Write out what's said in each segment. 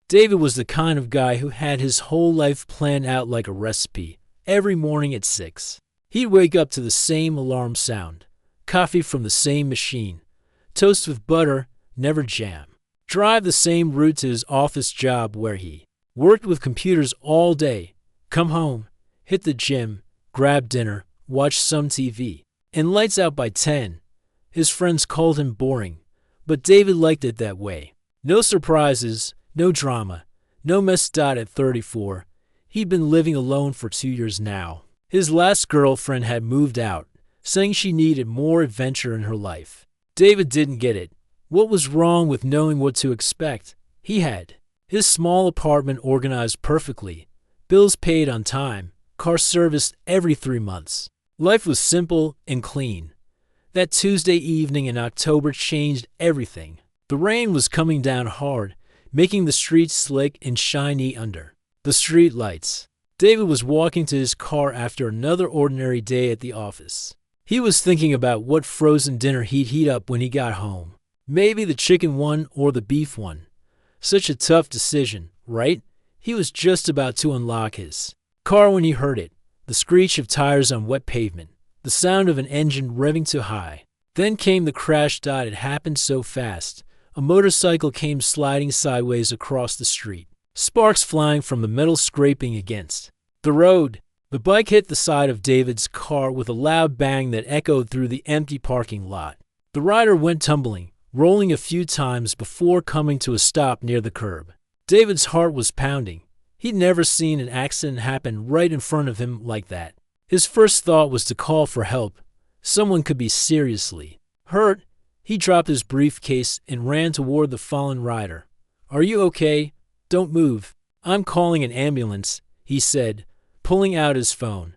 David was the kind of guy who had his whole life planned out like a recipe. Every morning at 6, he'd wake up to the same alarm sound, coffee from the same machine, toast with butter, never jam, drive the same route to his office job where he worked with computers all day, come home, hit the gym, grab dinner, watch some TV, and lights out by 10. His friends called him boring, but David liked it that way. No surprises, no drama, no mess. At 34, he'd been living alone for 2 years now. His last girlfriend had moved out, saying she needed more adventure in her life. David didn't get it. What was wrong with knowing what to expect? He had his small apartment organized perfectly, bills paid on time, car serviced every 3 months. Life was simple and clean. That Tuesday evening in October changed everything. The rain was coming down hard, making the streets slick and shiny under the street lights. David was walking to his car after another ordinary day at the office. He was thinking about what frozen dinner he'd heat up when he got home. Maybe the chicken one or the beef one. Such a tough decision, right? He was just about to unlock his car when he heard it. The screech of tires on wet pavement. The sound of an engine revving too high. Then came the crash. It happened so fast. A motorcycle came sliding sideways across the street, sparks flying from the metal scraping against the road. The bike hit the side of David's car with a loud bang that echoed through the empty parking lot. The rider went tumbling, rolling a few times before coming to a stop near the curb. David's heart was pounding. He'd never seen an accident happen right in front of him like that. His first thought was to call for help. Someone could be seriously hurt. He dropped his briefcase and ran toward the fallen rider. "Are you okay? Don't move. I'm calling an ambulance," he said, pulling out his phone.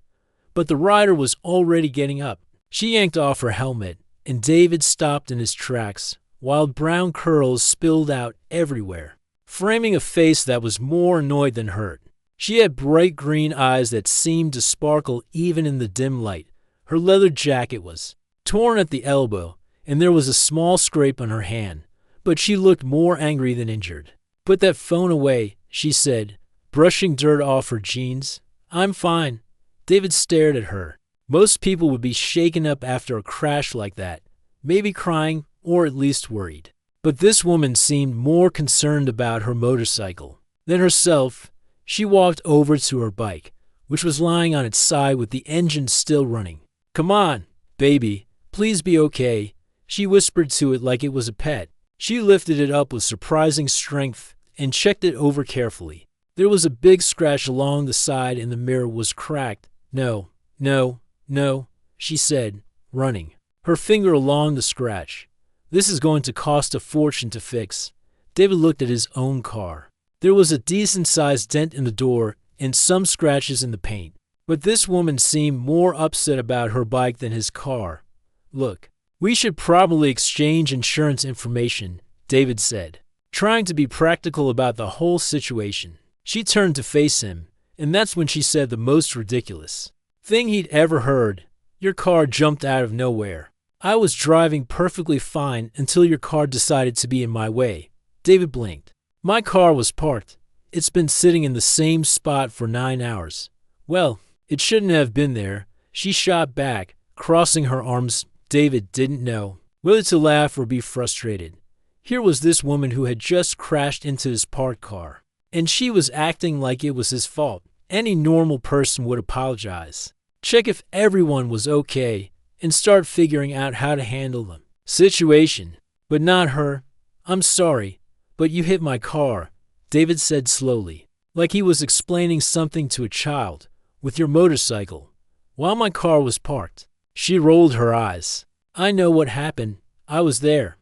But the rider was already getting up. She yanked off her helmet, and David stopped in his tracks. Wild brown curls spilled out everywhere, framing a face that was more annoyed than hurt. She had bright green eyes that seemed to sparkle even in the dim light. Her leather jacket was torn at the elbow, and there was a small scrape on her hand, but she looked more angry than injured. "Put that phone away," she said, brushing dirt off her jeans. "I'm fine." David stared at her. Most people would be shaken up after a crash like that, maybe crying or at least worried. But this woman seemed more concerned about her motorcycle than herself. She walked over to her bike, which was lying on its side with the engine still running. "Come on, baby, please be okay," she whispered to it like it was a pet. She lifted it up with surprising strength and checked it over carefully. There was a big scratch along the side and the mirror was cracked. "No, no, no," she said, running her finger along the scratch. "This is going to cost a fortune to fix." David looked at his own car. There was a decent-sized dent in the door and some scratches in the paint. But this woman seemed more upset about her bike than his car. "Look, we should probably exchange insurance information," David said, trying to be practical about the whole situation. She turned to face him, and that's when she said the most ridiculous thing he'd ever heard. "Your car jumped out of nowhere. I was driving perfectly fine until your car decided to be in my way." David blinked. "My car was parked. It's been sitting in the same spot for 9 hours. Well, it shouldn't have been there," she shot back, crossing her arms. David didn't know whether to laugh or be frustrated. Here was this woman who had just crashed into his parked car, and she was acting like it was his fault. Any normal person would apologize, check if everyone was okay, and start figuring out how to handle the situation. But not her. "I'm sorry, but you hit my car," David said slowly, like he was explaining something to a child. "With your motorcycle, while my car was parked." She rolled her eyes. "I know what happened. I was there."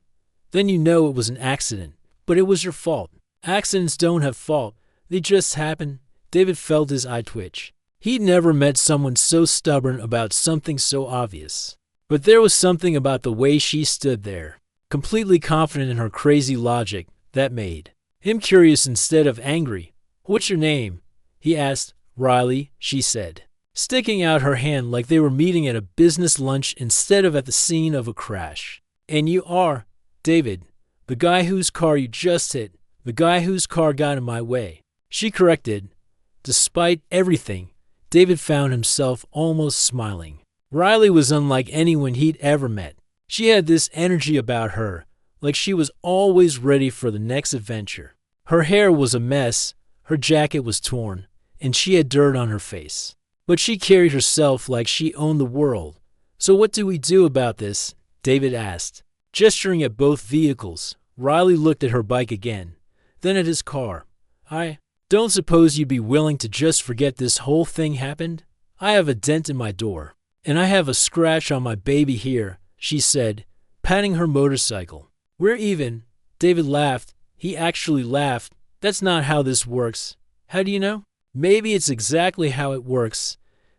"Then you know it was an accident, but it was your fault." "Accidents don't have fault. They just happen." David felt his eye twitch. He'd never met someone so stubborn about something so obvious. But there was something about the way she stood there, completely confident in her crazy logic, that made him curious instead of angry. "What's your name?" he asked. "Riley," she said, sticking out her hand like they were meeting at a business lunch instead of at the scene of a crash. "And you are?" "David, the guy whose car you just hit." The guy whose car got in my way, she corrected. Despite everything, David found himself almost smiling. Riley was unlike anyone he'd ever met. She had this energy about her, like she was always ready for the next adventure. Her hair was a mess, her jacket was torn, and she had dirt on her face. But she carried herself like she owned the world. "So what do we do about this?" David asked. Gesturing at both vehicles, Riley looked at her bike again, then at his car. "I don't suppose you'd be willing to just forget this whole thing happened? I have a dent in my door, and I have a scratch on my baby here," she said, patting her motorcycle. "We're even." David laughed. He actually laughed. "That's not how this works." "How do you know?" "Maybe it's exactly how it works."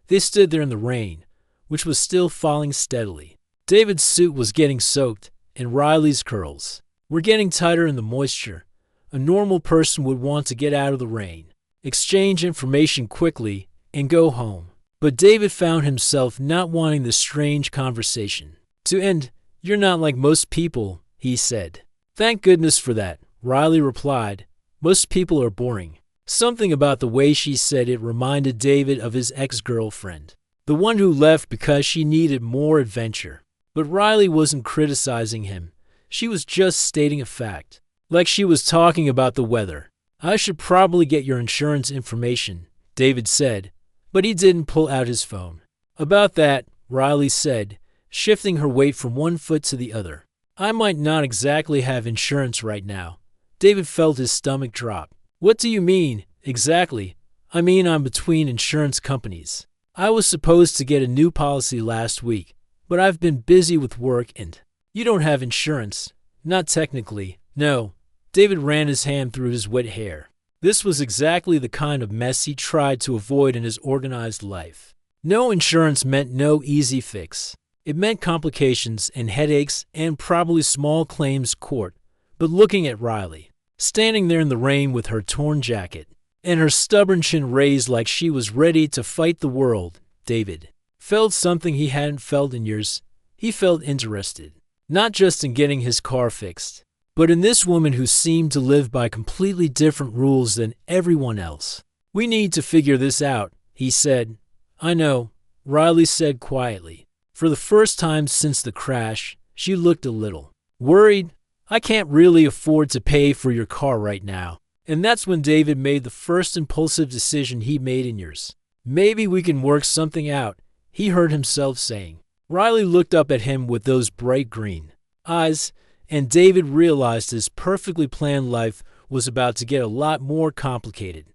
They stood there in the rain, which was still falling steadily. David's suit was getting soaked, and Riley's curls were getting tighter in the moisture. A normal person would want to get out of the rain, exchange information quickly, and go home. But David found himself not wanting this strange conversation to end. "You're not like most people," he said. "Thank goodness for that," Riley replied. "Most people are boring." Something about the way she said it reminded David of his ex-girlfriend, the one who left because she needed more adventure. But Riley wasn't criticizing him. She was just stating a fact, like she was talking about the weather. "I should probably get your insurance information," David said, but he didn't pull out his phone. "About that," Riley said, shifting her weight from one foot to the other. "I might not exactly have insurance right now." David felt his stomach drop. "What do you mean, exactly?" "I mean, I'm between insurance companies. I was supposed to get a new policy last week, but I've been busy with work and—" "You don't have insurance." "Not technically, no." David ran his hand through his wet hair. This was exactly the kind of mess he tried to avoid in his organized life. No insurance meant no easy fix. It meant complications and headaches and probably small claims court. But looking at Riley, standing there in the rain with her torn jacket, and her stubborn chin raised like she was ready to fight the world, David felt something he hadn't felt in years. He felt interested, not just in getting his car fixed, but in this woman who seemed to live by completely different rules than everyone else. "We need to figure this out," he said. "I know," Riley said quietly. For the first time since the crash, she looked a little worried. "I can't really afford to pay for your car right now." And that's when David made the first impulsive decision he made in years. "Maybe we can work something out," he heard himself saying. Riley looked up at him with those bright green eyes, and David realized his perfectly planned life was about to get a lot more complicated.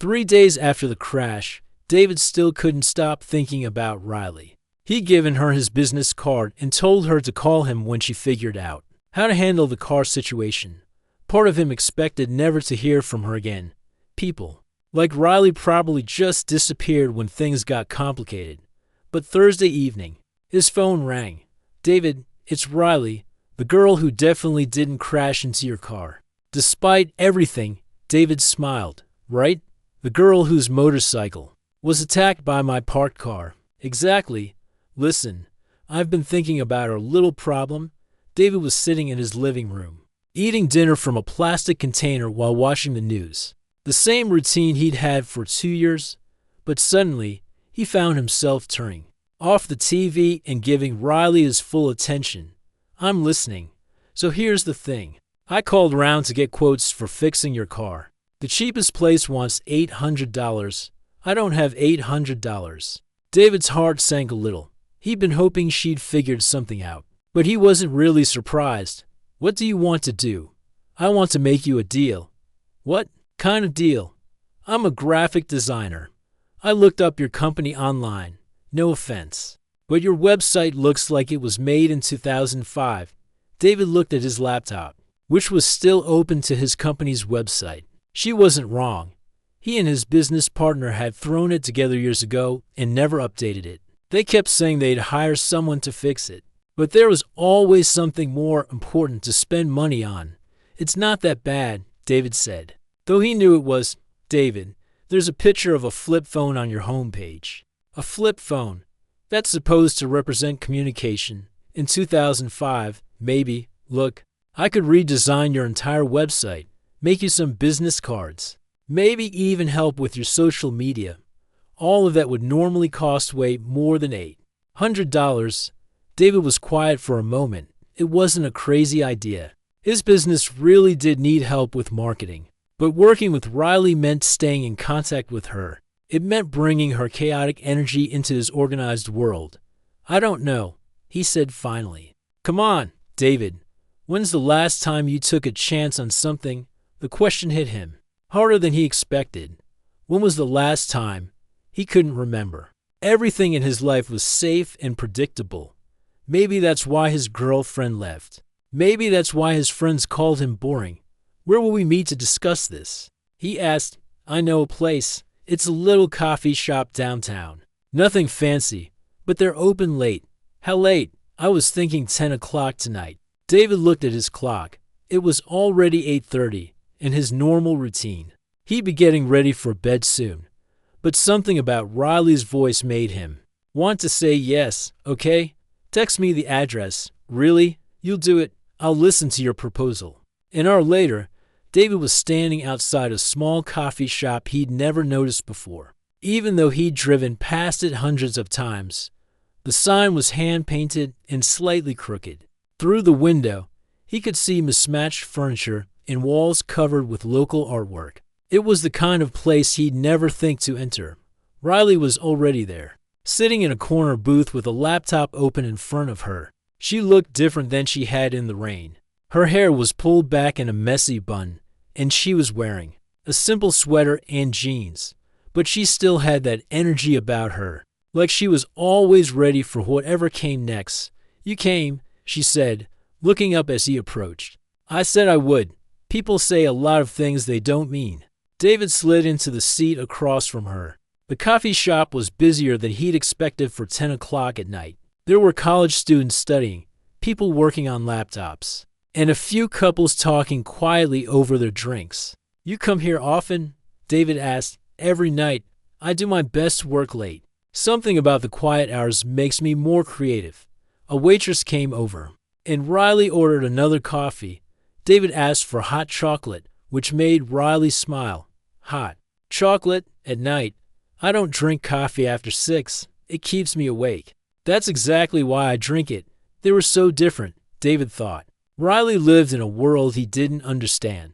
3 days after the crash, David still couldn't stop thinking about Riley. He'd given her his business card and told her to call him when she figured out how to handle the car situation. Part of him expected never to hear from her again. People like Riley probably just disappeared when things got complicated. But Thursday evening, his phone rang. "David, it's Riley, the girl who definitely didn't crash into your car." Despite everything, David smiled. "Right? The girl whose motorcycle was attacked by my parked car." "Exactly. Listen, I've been thinking about our little problem." David was sitting in his living room, eating dinner from a plastic container while watching the news. The same routine he'd had for 2 years, but suddenly he found himself turning off the TV and giving Riley his full attention. "I'm listening. So here's the thing. I called around to get quotes for fixing your car. The cheapest place wants $800. I don't have $800. David's heart sank a little. He'd been hoping she'd figured something out, but he wasn't really surprised. "What do you want to do?" "I want to make you a deal." "What kind of deal?" "I'm a graphic designer. I looked up your company online. No offense, but your website looks like it was made in 2005. David looked at his laptop, which was still open to his company's website. She wasn't wrong. He and his business partner had thrown it together years ago and never updated it. They kept saying they'd hire someone to fix it, but there was always something more important to spend money on. "It's not that bad," David said, though he knew it was. "David, there's a picture of a flip phone on your homepage." "A flip phone? That's supposed to represent communication. In 2005, maybe. Look, I could redesign your entire website. make you some business cards, maybe even help with your social media. All of that would normally cost way more than $800. David was quiet for a moment. It wasn't a crazy idea. His business really did need help with marketing. But working with Riley meant staying in contact with her. It meant bringing her chaotic energy into his organized world. I don't know, he said finally. Come on, David. When's the last time you took a chance on something? The question hit him harder than he expected. When was the last time? He couldn't remember. Everything in his life was safe and predictable. Maybe that's why his girlfriend left. Maybe that's why his friends called him boring. Where will we meet to discuss this? He asked. I know a place. It's a little coffee shop downtown. Nothing fancy, but they're open late. How late? I was thinking 10 o'clock tonight. David looked at his clock. It was already 8:30, in his normal routine. He'd be getting ready for bed soon. But something about Riley's voice made him want to say yes, okay? Text me the address. Really? You'll do it? I'll listen to your proposal. An hour later, David was standing outside a small coffee shop he'd never noticed before. Even though he'd driven past it hundreds of times, the sign was hand-painted and slightly crooked. Through the window, he could see mismatched furniture and walls covered with local artwork. It was the kind of place he'd never think to enter. Riley was already there, sitting in a corner booth with a laptop open in front of her. She looked different than she had in the rain. Her hair was pulled back in a messy bun, and she was wearing a simple sweater and jeans. But she still had that energy about her, like she was always ready for whatever came next. You came, she said, looking up as he approached. I said I would. People say a lot of things they don't mean. David slid into the seat across from her. The coffee shop was busier than he'd expected for 10 o'clock at night. There were college students studying, people working on laptops, and a few couples talking quietly over their drinks. You come here often? David asked. Every night. I do my best work late. Something about the quiet hours makes me more creative. A waitress came over, and Riley ordered another coffee. David asked for hot chocolate, which made Riley smile. Hot chocolate at night? I don't drink coffee after 6. It keeps me awake. That's exactly why I drink it. They were so different, David thought. Riley lived in a world he didn't understand,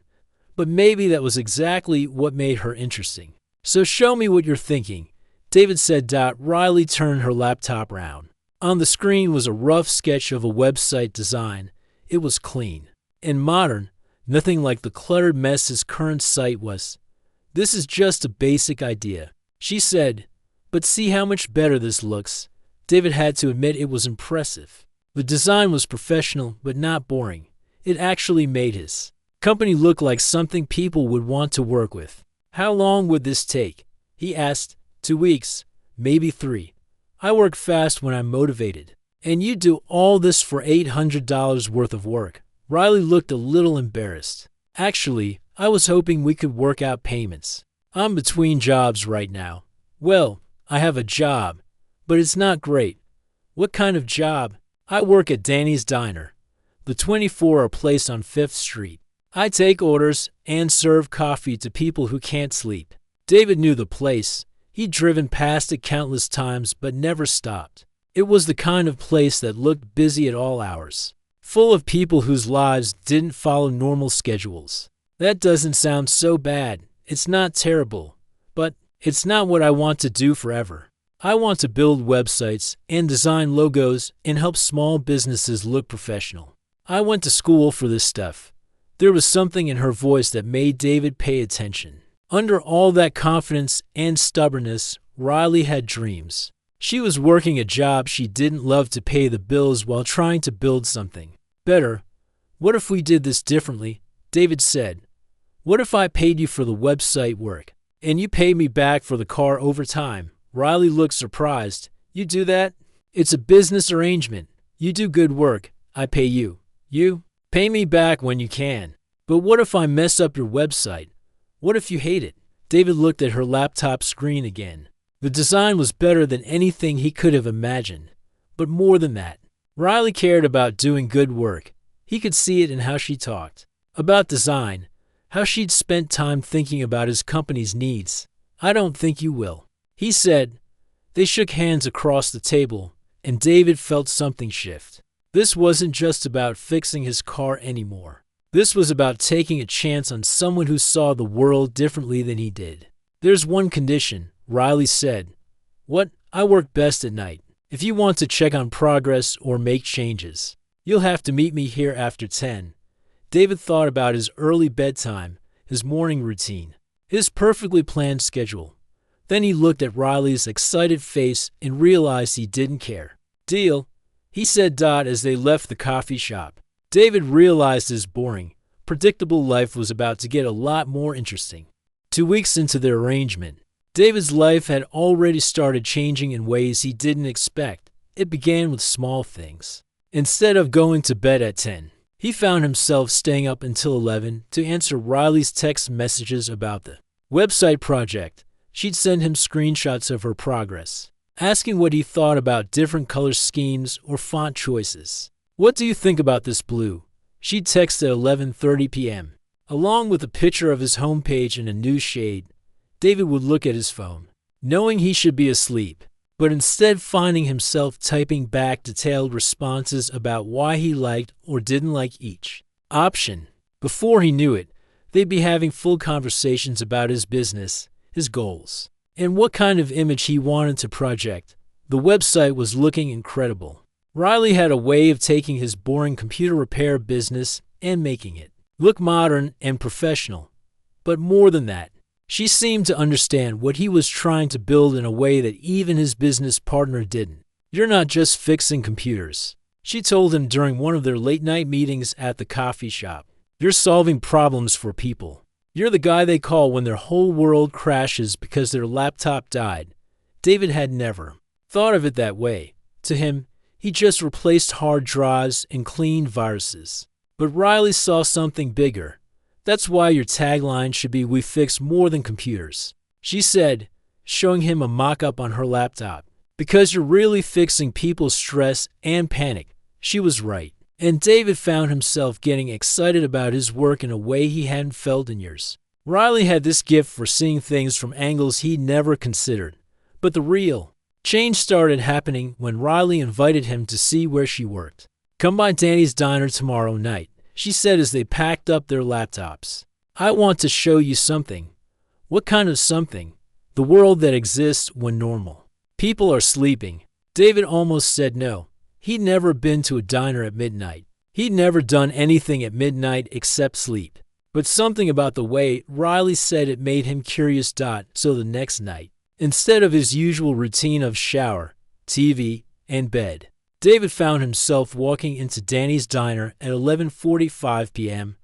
but maybe that was exactly what made her interesting. So show me what you're thinking, David said. Riley turned her laptop around. On the screen was a rough sketch of a website design. It was clean and modern, nothing like the cluttered mess his current site was. This is just a basic idea, she said, but see how much better this looks. David had to admit it was impressive. The design was professional, but not boring. It actually made his company look like something people would want to work with. How long would this take? He asked. 2 weeks, maybe 3. I work fast when I'm motivated. And you do all this for $800 worth of work. Riley looked a little embarrassed. Actually, I was hoping we could work out payments. I'm between jobs right now. Well, I have a job, but it's not great. What kind of job? I work at Danny's Diner. The 24 are placed on 5th Street. I take orders and serve coffee to people who can't sleep. David knew the place. He'd driven past it countless times but never stopped. It was the kind of place that looked busy at all hours, full of people whose lives didn't follow normal schedules. That doesn't sound so bad. It's not terrible, but it's not what I want to do forever. I want to build websites and design logos and help small businesses look professional. I went to school for this stuff. There was something in her voice that made David pay attention. Under all that confidence and stubbornness, Riley had dreams. She was working a job she didn't love to pay the bills while trying to build something better. What if we did this differently? David said. What if I paid you for the website work, and you paid me back for the car over time? Riley looked surprised. You do that? It's a business arrangement. You do good work. I pay you. You pay me back when you can. But what if I mess up your website? What if you hate it? David looked at her laptop screen again. The design was better than anything he could have imagined. But more than that, Riley cared about doing good work. He could see it in how she talked about design, how she'd spent time thinking about his company's needs. "I don't think you will," he said. They shook hands across the table, and David felt something shift. This wasn't just about fixing his car anymore. This was about taking a chance on someone who saw the world differently than he did. "There's one condition," Riley said. "What? I work best at night. If you want to check on progress or make changes, you'll have to meet me here after 10. David thought about his early bedtime, his morning routine, his perfectly planned schedule. Then he looked at Riley's excited face and realized he didn't care. "Deal," he said as they left the coffee shop. David realized his boring, predictable life was about to get a lot more interesting. 2 weeks into their arrangement, David's life had already started changing in ways he didn't expect. It began with small things. Instead of going to bed at 10, he found himself staying up until 11 to answer Riley's text messages about the website project. She'd send him screenshots of her progress, asking what he thought about different color schemes or font choices. "What do you think about this blue?" She'd text at 11:30 p.m. Along with a picture of his homepage in a new shade. David would look at his phone, knowing he should be asleep, but instead finding himself typing back detailed responses about why he liked or didn't like each option. Before he knew it, they'd be having full conversations about his business, his goals, and what kind of image he wanted to project. The website was looking incredible. Riley had a way of taking his boring computer repair business and making it look modern and professional. But more than that, she seemed to understand what he was trying to build in a way that even his business partner didn't. "You're not just fixing computers," she told him during one of their late-night meetings at the coffee shop. "You're solving problems for people. You're the guy they call when their whole world crashes because their laptop died." David had never thought of it that way. To him, he just replaced hard drives and cleaned viruses. But Riley saw something bigger. "That's why your tagline should be 'We fix more than computers,'" she said, showing him a mock-up on her laptop. "Because you're really fixing people's stress and panic." She was right. And David found himself getting excited about his work in a way he hadn't felt in years. Riley had this gift for seeing things from angles he'd never considered. But the real change started happening when Riley invited him to see where she worked. "Come by Danny's Diner tomorrow night," she said as they packed up their laptops. "I want to show you something." "What kind of something?" "The world that exists when normal people are sleeping." David almost said no. He'd never been to a diner at midnight. He'd never done anything at midnight except sleep. But something about the way Riley said it made him curious. So the next night, instead of his usual routine of shower, TV, and bed, David found himself walking into Danny's Diner at 11:45 p.m.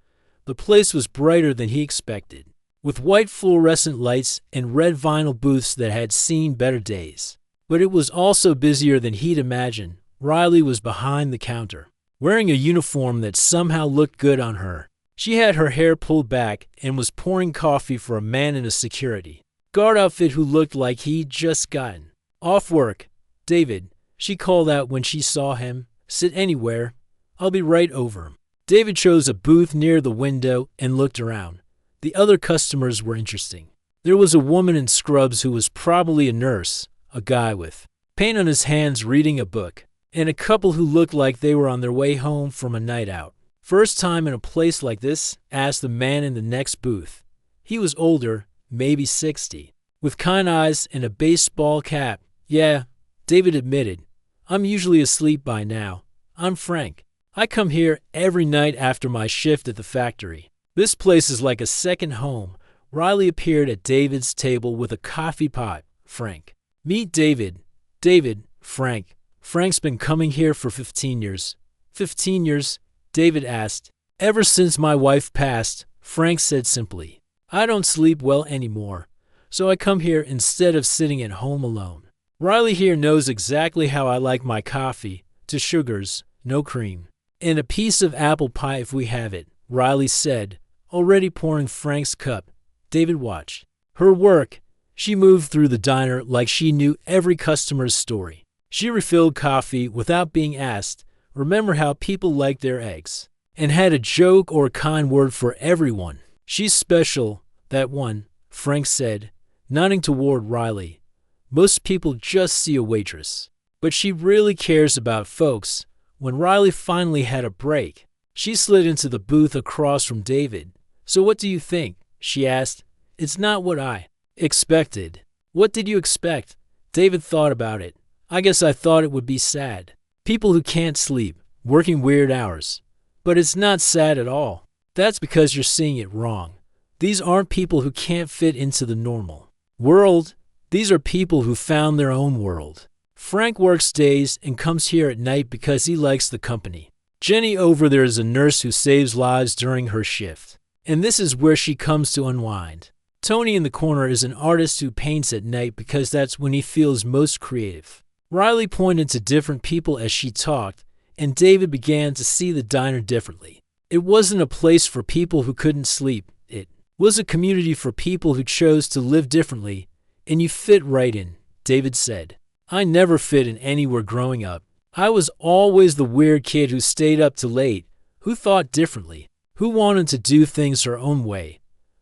The place was brighter than he expected, with white fluorescent lights and red vinyl booths that had seen better days. But it was also busier than he'd imagined. Riley was behind the counter, wearing a uniform that somehow looked good on her. She had her hair pulled back and was pouring coffee for a man in a security guard outfit who looked like he'd just gotten off work. "David," she called out when she saw him. "Sit anywhere. I'll be right over." David chose a booth near the window and looked around. The other customers were interesting. There was a woman in scrubs who was probably a nurse, a guy with paint on his hands reading a book, and a couple who looked like they were on their way home from a night out. "First time in a place like this?" asked the man in the next booth. He was older, maybe 60, with kind eyes and a baseball cap. "Yeah," David admitted. "I'm usually asleep by now. I'm Frank. I come here every night after my shift at the factory. This place is like a second home." Riley appeared at David's table with a coffee pot. "Frank. Meet David." "David, Frank. Frank's been coming here for 15 years. 15 years? David asked. "Ever since my wife passed," Frank said simply. "I don't sleep well anymore, so I come here instead of sitting at home alone. Riley here knows exactly how I like my coffee, 2 sugars, no cream, and a piece of apple pie if we have it," Riley said, already pouring Frank's cup. David watched her work. She moved through the diner like she knew every customer's story. She refilled coffee without being asked, remembered how people liked their eggs, and had a joke or a kind word for everyone. She's special, that one, Frank said, nodding toward Riley. Most people just see a waitress. But she really cares about folks. When Riley finally had a break, she slid into the booth across from David. So what do you think? She asked. It's not what I expected. What did you expect? David thought about it. I guess I thought it would be sad. People who can't sleep, working weird hours. But it's not sad at all. That's because you're seeing it wrong. These aren't people who can't fit into the normal world. These are people who found their own world. Frank works days and comes here at night because he likes the company. Jenny over there is a nurse who saves lives during her shift. And this is where she comes to unwind. Tony in the corner is an artist who paints at night because that's when he feels most creative. Riley pointed to different people as she talked, and David began to see the diner differently. It wasn't a place for people who couldn't sleep. It was a community for people who chose to live differently, and you fit right in, David said. I never fit in anywhere growing up. I was always the weird kid who stayed up too late, who thought differently, who wanted to do things her own way.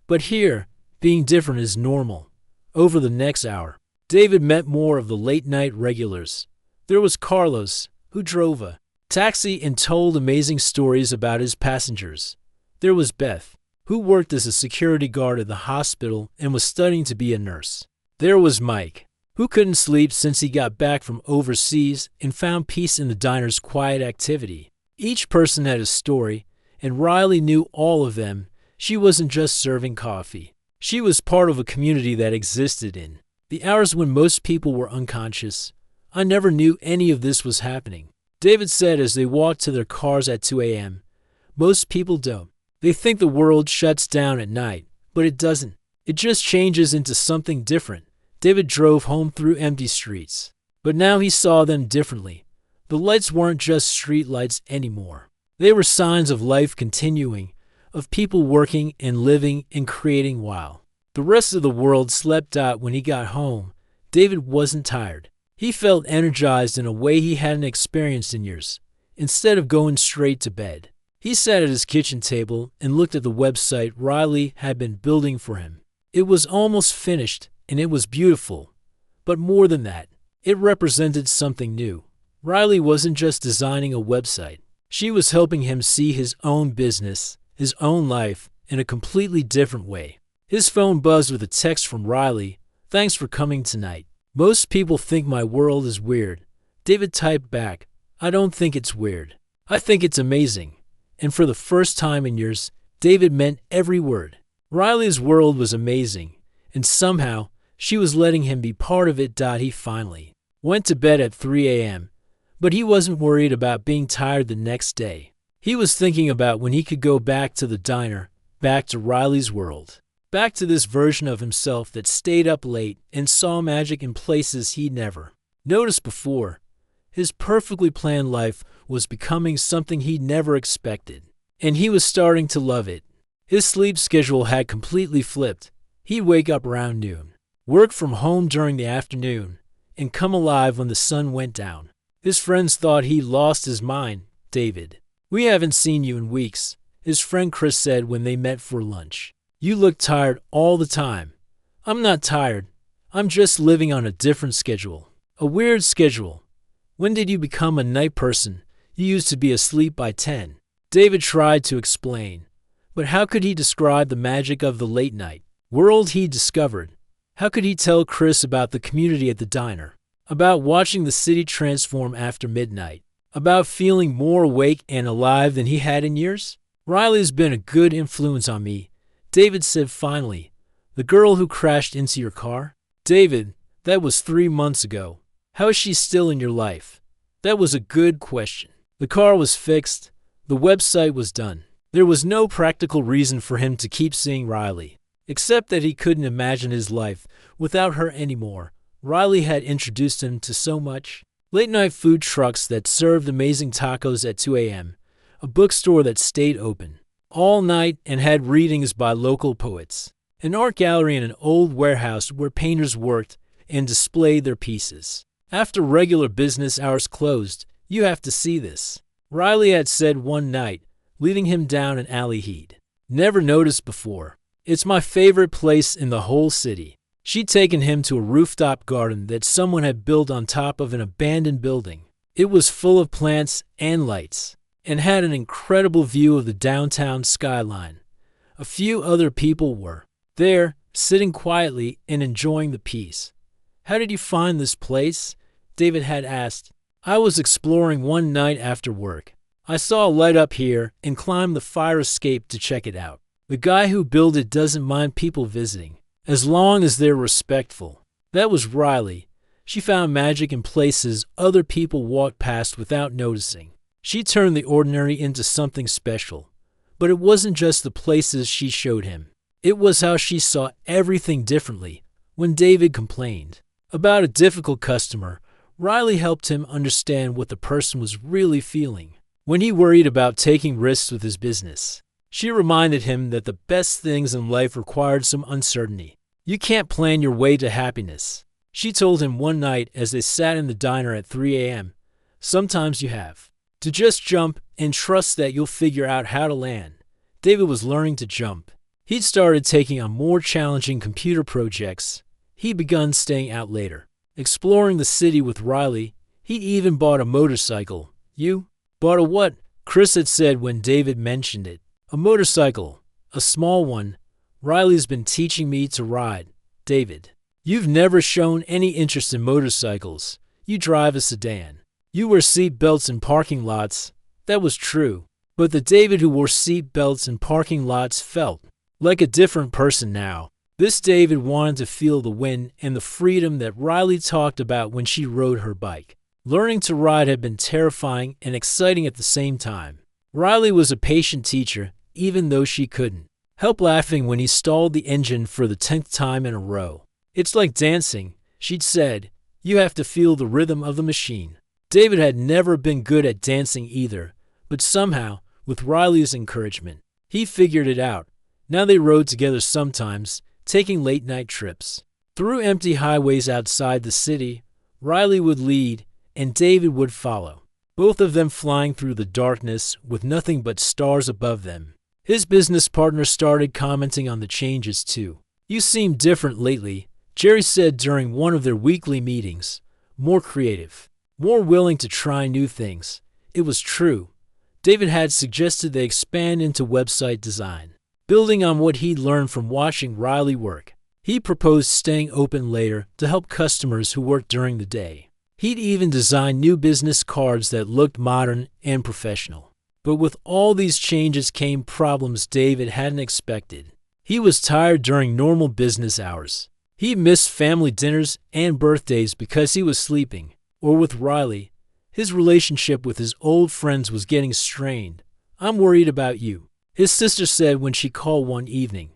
But here, being different is normal. Over the next hour, David met more of the late-night regulars. There was Carlos, who drove a taxi and told amazing stories about his passengers. There was Beth, who worked as a security guard at the hospital and was studying to be a nurse. There was Mike, who couldn't sleep since he got back from overseas and found peace in the diner's quiet activity. Each person had a story, and Riley knew all of them. She wasn't just serving coffee. She was part of a community that existed in the hours when most people were unconscious. I never knew any of this was happening, David said as they walked to their cars at 2 a.m. Most people don't. They think the world shuts down at night, but it doesn't. It just changes into something different. David drove home through empty streets, but now he saw them differently. The lights weren't just street lights anymore. They were signs of life continuing, of people working and living and creating while the rest of the world slept out. When he got home, David wasn't tired. He felt energized in a way he hadn't experienced in years. Instead of going straight to bed, he sat at his kitchen table and looked at the website Riley had been building for him. It was almost finished, and it was beautiful. But more than that, it represented something new. Riley wasn't just designing a website. She was helping him see his own business, his own life, in a completely different way. His phone buzzed with a text from Riley. Thanks for coming tonight. Most people think my world is weird. David typed back, I don't think it's weird. I think it's amazing. And for the first time in years, David meant every word. Riley's world was amazing, and somehow she was letting him be part of it. He finally went to bed at 3 a.m., but he wasn't worried about being tired the next day. He was thinking about when he could go back to the diner, back to Riley's world, back to this version of himself that stayed up late and saw magic in places he'd never noticed before. His perfectly planned life was becoming something he'd never expected, and he was starting to love it. His sleep schedule had completely flipped. He'd wake up around noon, work from home during the afternoon, and come alive when the sun went down. His friends thought he'd lost his mind. David, we haven't seen you in weeks, his friend Chris said when they met for lunch. You look tired all the time. I'm not tired. I'm just living on a different schedule. A weird schedule. When did you become a night person? You used to be asleep by 10. David tried to explain. But how could he describe the magic of the late night world he discovered? How could he tell Chris about the community at the diner? About watching the city transform after midnight? About feeling more awake and alive than he had in years? Riley's been a good influence on me, David said finally. The girl who crashed into your car? David, that was 3 months ago. How is she still in your life? That was a good question. The car was fixed. The website was done. There was no practical reason for him to keep seeing Riley, except that he couldn't imagine his life without her anymore. Riley had introduced him to so much. Late-night food trucks that served amazing tacos at 2 a.m., a bookstore that stayed open all night and had readings by local poets, an art gallery in an old warehouse where painters worked and displayed their pieces. After regular business hours closed, you have to see this, Riley had said one night, leading him down an alley he'd Never noticed before. It's my favorite place in the whole city. She'd taken him to a rooftop garden that someone had built on top of an abandoned building. It was full of plants and lights, and had an incredible view of the downtown skyline. A few other people were there, sitting quietly and enjoying the peace. "How did you find this place?" David had asked. "I was exploring one night after work. I saw a light up here and climbed the fire escape to check it out. The guy who built it doesn't mind people visiting, as long as they're respectful." That was Riley. She found magic in places other people walked past without noticing. She turned the ordinary into something special. But it wasn't just the places she showed him. It was how she saw everything differently. When David complained about a difficult customer, Riley helped him understand what the person was really feeling. When he worried about taking risks with his business, she reminded him that the best things in life required some uncertainty. You can't plan your way to happiness. She told him one night as they sat in the diner at 3 a.m., "Sometimes you have to just jump and trust that you'll figure out how to land." David was learning to jump. He'd started taking on more challenging computer projects. He'd begun staying out later, exploring the city with Riley. He'd even bought a motorcycle. "You bought a what?" Chris had said when David mentioned it. "A motorcycle. A small one. Riley's been teaching me to ride." "David, you've never shown any interest in motorcycles. You drive a sedan. You wear seat belts in parking lots." That was true. But the David who wore seat belts in parking lots felt like a different person now. This David wanted to feel the wind and the freedom that Riley talked about when she rode her bike. Learning to ride had been terrifying and exciting at the same time. Riley was a patient teacher, even though she couldn't help laughing when he stalled the engine for the 10th time in a row. "It's like dancing," she'd said. "You have to feel the rhythm of the machine." David had never been good at dancing either, but somehow, with Riley's encouragement, he figured it out. Now they rode together sometimes, taking late-night trips. Through empty highways outside the city, Riley would lead, and David would follow, both of them flying through the darkness with nothing but stars above them. His business partner started commenting on the changes too. "You seem different lately," Jerry said during one of their weekly meetings. "More creative, more willing to try new things." It was true. David had suggested they expand into website design, building on what he'd learned from watching Riley work. He proposed staying open later to help customers who worked during the day. He'd even designed new business cards that looked modern and professional. But with all these changes came problems David hadn't expected. He was tired during normal business hours. He missed family dinners and birthdays because he was sleeping. Or with Riley, his relationship with his old friends was getting strained. "I'm worried about you," his sister said when she called one evening.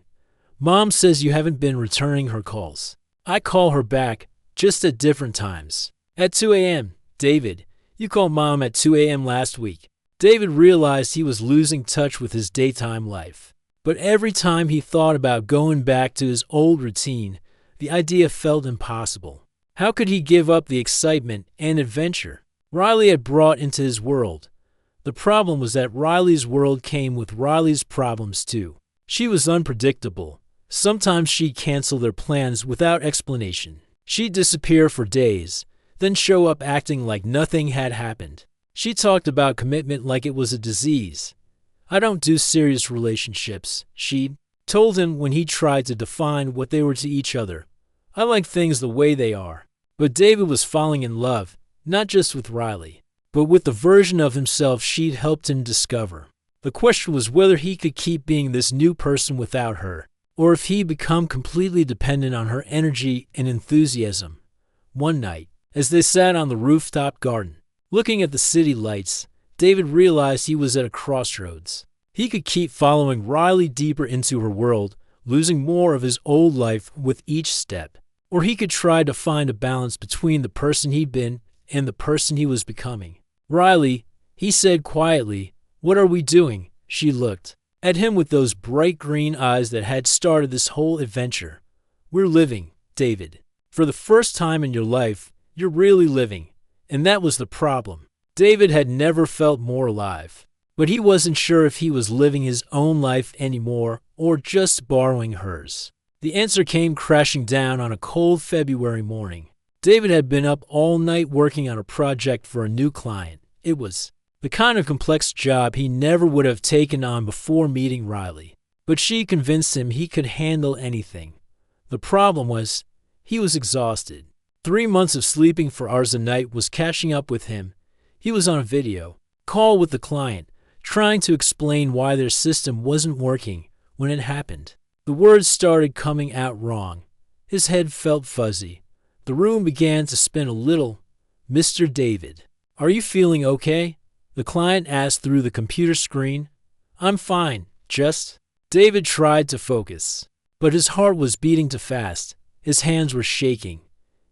"Mom says you haven't been returning her calls." "I call her back, just at different times." "At 2 a.m., David, you called Mom at 2 a.m. last week." David realized he was losing touch with his daytime life. But every time he thought about going back to his old routine, the idea felt impossible. How could he give up the excitement and adventure Riley had brought into his world? The problem was that Riley's world came with Riley's problems too. She was unpredictable. Sometimes she'd cancel their plans without explanation. She'd disappear for days, then show up acting like nothing had happened. She talked about commitment like it was a disease. "I don't do serious relationships," she told him when he tried to define what they were to each other. "I like things the way they are." But David was falling in love, not just with Riley, but with the version of himself she'd helped him discover. The question was whether he could keep being this new person without her, or if he'd become completely dependent on her energy and enthusiasm. One night, as they sat on the rooftop garden, looking at the city lights, David realized he was at a crossroads. He could keep following Riley deeper into her world, losing more of his old life with each step, or he could try to find a balance between the person he'd been and the person he was becoming. "Riley," he said quietly, "what are we doing?" She looked at him with those bright green eyes that had started this whole adventure. "We're living, David. For the first time in your life, you're really living." And that was the problem. David had never felt more alive. but he wasn't sure if he was living his own life anymore or just borrowing hers. The answer came crashing down on a cold February morning. David had been up all night working on a project for a new client. It was the kind of complex job he never would have taken on before meeting Riley. But she convinced him he could handle anything. The problem was, he was exhausted. 3 months of sleeping for hours a night was catching up with him. He was on a video call with the client, trying to explain why their system wasn't working when it happened. The words started coming out wrong. His head felt fuzzy. The room began to spin a little. "Mr. David, are you feeling okay?" the client asked through the computer screen. "I'm fine, just..." David tried to focus, but his heart was beating too fast. His hands were shaking.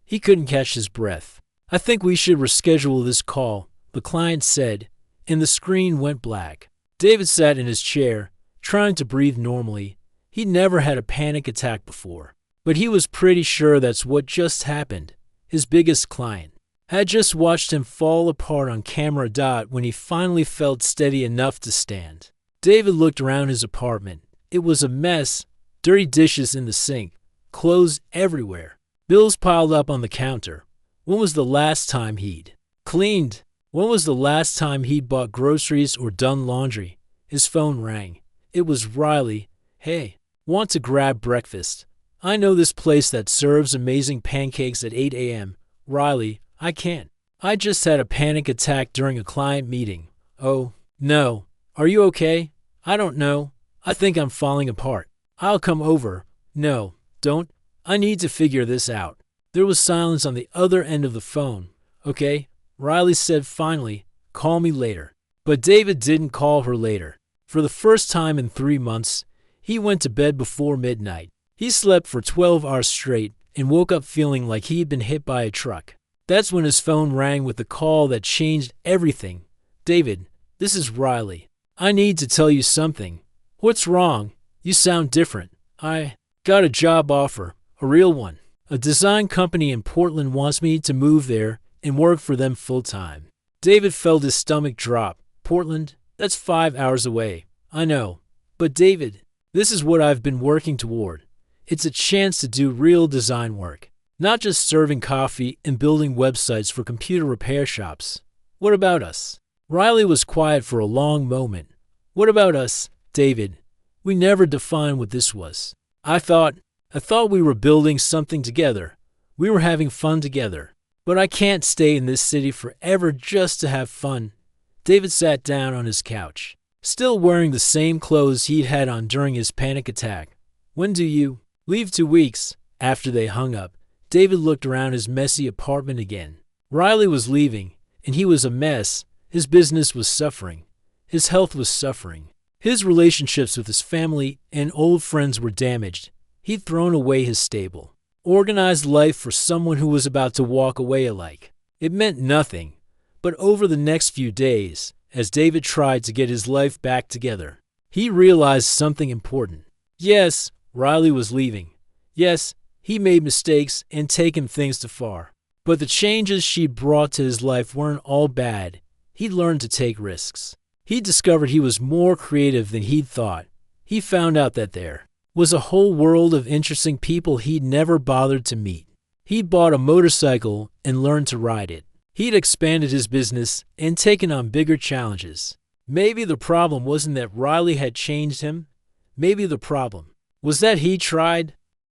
He couldn't catch his breath. "I think we should reschedule this call," the client said, and the screen went black. David sat in his chair, trying to breathe normally. He'd never had a panic attack before, but he was pretty sure that's what just happened. His biggest client had just watched him fall apart on camera. When he finally felt steady enough to stand, David looked around his apartment. It was a mess, dirty dishes in the sink, clothes everywhere, bills piled up on the counter. When was the last time he'd cleaned? When was the last time he'd bought groceries or done laundry? His phone rang. It was Riley. "Hey, want to grab breakfast? I know this place that serves amazing pancakes at 8 a.m. "Riley, I can't. I just had a panic attack during a client meeting." "Oh, no. Are you okay?" "I don't know. I think I'm falling apart." "I'll come over." "No, don't. I need to figure this out." There was silence on the other end of the phone. "Okay," Riley said finally, "call me later." But David didn't call her later. For the first time in 3 months, he went to bed before midnight. He slept for 12 hours straight and woke up feeling like he'd been hit by a truck. That's when his phone rang with the call that changed everything. "David, this is Riley. I need to tell you something." "What's wrong? You sound different." "I got a job offer, a real one. A design company in Portland wants me to move there and work for them full-time." David felt his stomach drop. "Portland? That's 5 hours away." "I know. But David, this is what I've been working toward. It's a chance to do real design work, not just serving coffee and building websites for computer repair shops." "What about us?" Riley was quiet for a long moment. "What about us, David? We never defined what this was." I thought we were building something together. We were having fun together. But I can't stay in this city forever just to have fun." David sat down on his couch, still wearing the same clothes he'd had on during his panic attack. "When do you leave?" 2 weeks. After they hung up, David looked around his messy apartment again. Riley was leaving, and he was a mess. His business was suffering. His health was suffering. His relationships with his family and old friends were damaged. He'd thrown away his stable, organized life for someone who was about to walk away alike. It meant nothing. But over the next few days, as David tried to get his life back together, he realized something important. Yes, Riley was leaving. Yes, he made mistakes and taken things too far. But the changes she brought to his life weren't all bad. He'd learned to take risks. He discovered he was more creative than he'd thought. He found out that there was a whole world of interesting people he'd never bothered to meet. He'd bought a motorcycle and learned to ride it. He'd expanded his business and taken on bigger challenges. Maybe the problem wasn't that Riley had changed him. Maybe the problem was that he tried